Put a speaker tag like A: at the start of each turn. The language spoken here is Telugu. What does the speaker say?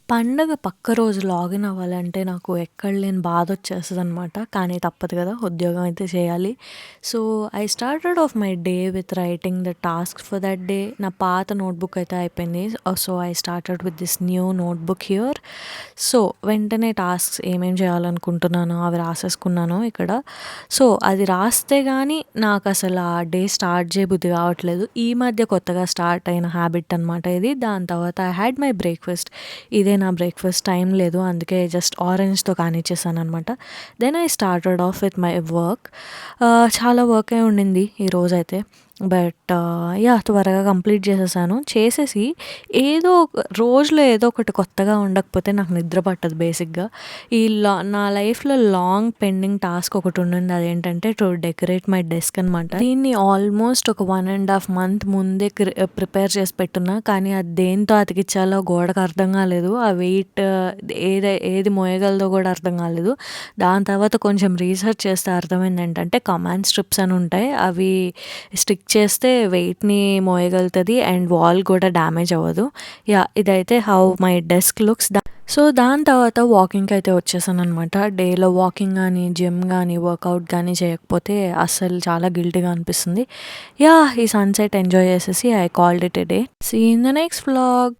A: పండగ పక్క రోజు లాగిన్ అవ్వాలంటే నాకు ఎక్కడ లేని బాధొచ్చేస్తదనమాట. కానీ తప్పదు గదా! ఉద్యోగం అయితే చేయాలి. So, I started of my day with writing the tasks for that day. నా పాత నోట్‌బుక్ అయితే అయిపోయింది. So, I started with this new notebook here. So, వెంటనే టాస్క్స్ ఏమేం చేయాలనుకుంటున్నానో అవి రాసేసుకున్నాను ఇక్కడ. సో, అది రాస్తే గానీ నాకసల ఆ డే స్టార్ట్ చేయబుద్ధి కావట్లేదు. ఈ మధ్య కొత్తగా స్టార్ట్ అయిన హ్యాబిట్ అనమాట ఇది. దాని తర్వాత ఐ హ్యాడ్ మై బ్రేక్‌ఫాస్ట్. ఇదే నా బ్రేక్‌ఫాస్ట్ టైం లేదు. అందుకే జస్ట్ ఆరెంజ్‌తో కానిచ్చేసాననమాట. Then I started off with my work. చాలా వర్కే ఉండింది ఈరోజైతే. But yeah! త్వరగా కంప్లీట్ చేసేసాను. చేసేసి రోజులో ఏదో ఒకటి కొత్తగా ఉండకపోతే నాకు నిద్ర పట్టదు బేసిక్‌గా. నా లైఫ్‌లో లాంగ్ పెండింగ్ టాస్క్ ఒకటి ఉండింది. అదేంటంటే టు డెకరేట్ మై డెస్క్ అనమాట. దీన్ని ఆల్మోస్ట్ ఒక 1½ మంత్ ముందే ప్రిపేర్ చేసి పెట్టున్నా. కానీ అది దేంతో అతికిచ్చాలో గోడకు అర్థం కాలేదు. ఆ వెయిట్ ఏది మోయగలదో కూడా అర్థం కాలేదు. దాని తర్వాత కొంచెం రీసెర్చ్ చేస్తే అర్థమైందేంటంటే కమాండ్ స్ట్రిప్స్ అని ఉంటాయి. అవి స్టిక్ చేస్తే వెయిట్‌ని మోయగలుగుతది అండ్ వాల్ కూడా డ్యామేజ్ అవ్వదు. యాహ్! ఇదైతే how my desk looks. So, దాని తర్వాత వాకింగ్‌కయితే వచ్చేసాననమాట. డేలో వాకింగ్ గానీ, జిమ్ గానీ, వర్కౌట్ గానీ చేయకపోతే అస్సలు చాలా గిల్టీగా అనిపిస్తుంది. యాహ్! ఈ సన్‌సెట్ ఎంజాయ్ చేసేసి I called it a day. See you in the next vlog.